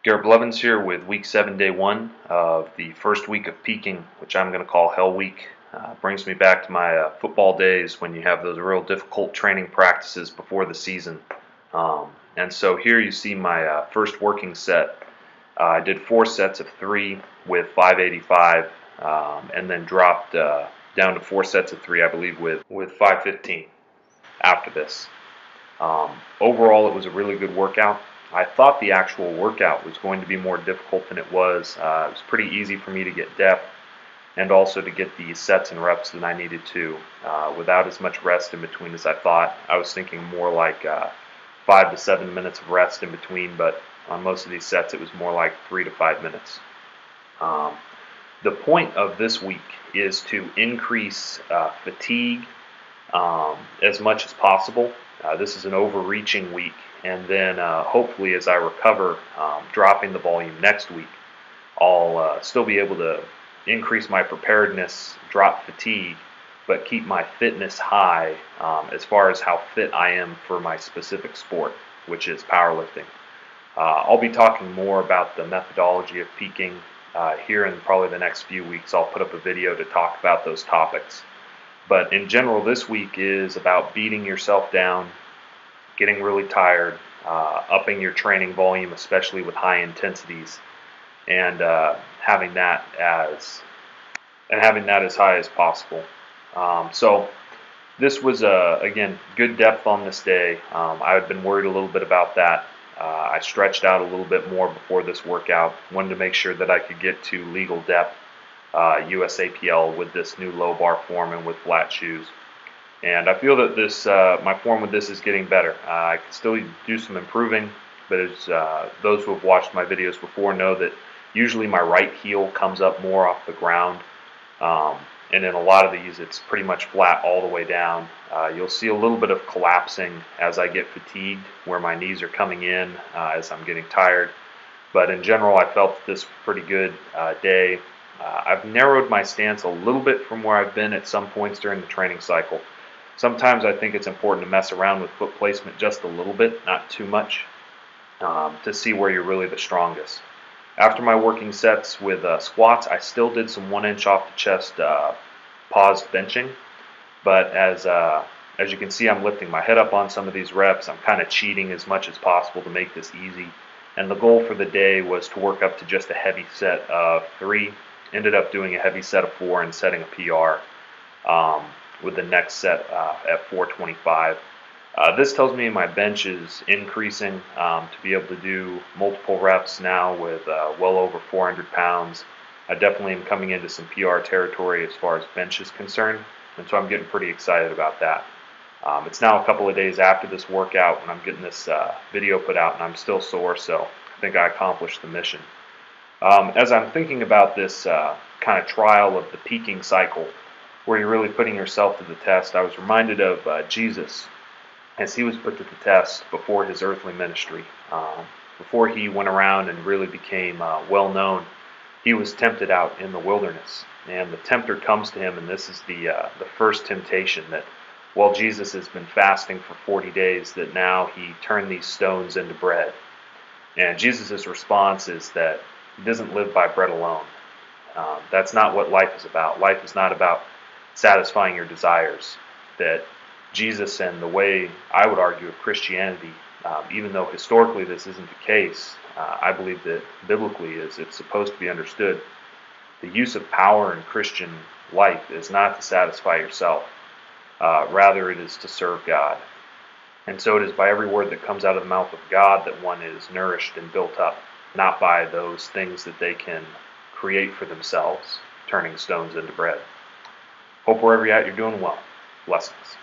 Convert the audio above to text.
Garrett Blevins here with week 7, day 1 of the first week of peaking, which I'm going to call Hell Week. Brings me back to my football days when you have those real difficult training practices before the season. And so here you see my first working set. I did 4 sets of 3 with 585, and then dropped down to 4 sets of 3, I believe, with 515 after this. Overall, it was a really good workout. I thought the actual workout was going to be more difficult than it was. It was pretty easy for me to get depth and also to get the sets and reps that I needed to without as much rest in between as I thought. I was thinking more like 5 to 7 minutes of rest in between, but on most of these sets it was more like 3 to 5 minutes. The point of this week is to increase fatigue as much as possible. This is an overreaching week, and then hopefully as I recover, dropping the volume next week, I'll still be able to increase my preparedness, drop fatigue, but keep my fitness high as far as how fit I am for my specific sport, which is powerlifting. I'll be talking more about the methodology of peaking here in probably the next few weeks. I'll put up a video to talk about those topics. But in general, this week is about beating yourself down, getting really tired, upping your training volume, especially with high intensities, and having that as high as possible. So this was again good depth on this day. I had been worried a little bit about that. I stretched out a little bit more before this workout. Wanted to make sure that I could get to legal depth. USAPL with this new low bar form and with flat shoes, and I feel that this my form with this is getting better. I can still do some improving, but as those who have watched my videos before know that usually my right heel comes up more off the ground, and in a lot of these it's pretty much flat all the way down. You'll see a little bit of collapsing as I get fatigued where my knees are coming in as I'm getting tired, but in general I felt this was a pretty good day. I've narrowed my stance a little bit from where I've been at some points during the training cycle. Sometimes I think it's important to mess around with foot placement just a little bit, not too much, to see where you're really the strongest. After my working sets with squats, I still did some 1-inch off the chest paused benching, but as you can see, I'm lifting my head up on some of these reps. I'm kind of cheating as much as possible to make this easy, and the goal for the day was to work up to just a heavy set of 3. Ended up doing a heavy set of 4 and setting a PR with the next set at 425. This tells me my bench is increasing to be able to do multiple reps now with well over 400 pounds. I definitely am coming into some PR territory as far as bench is concerned, and so I'm getting pretty excited about that. It's now a couple of days after this workout when I'm getting this video put out, and I'm still sore, so I think I accomplished the mission. As I'm thinking about this kind of trial of the peaking cycle, where you're really putting yourself to the test, I was reminded of Jesus as he was put to the test before his earthly ministry. Before he went around and really became well known, he was tempted out in the wilderness, and the tempter comes to him, and this is the first temptation that while Jesus has been fasting for 40 days, that now he turned these stones into bread. And Jesus' response is that he doesn't live by bread alone. That's not what life is about. Life is not about satisfying your desires. That Jesus and the way, I would argue, of Christianity, even though historically this isn't the case, I believe that biblically it's supposed to be understood. The use of power in Christian life is not to satisfy yourself. Rather, it is to serve God. And so it is by every word that comes out of the mouth of God that one is nourished and built up, not by those things that they can create for themselves, turning stones into bread. Hope wherever you're at, you're doing well. Blessings.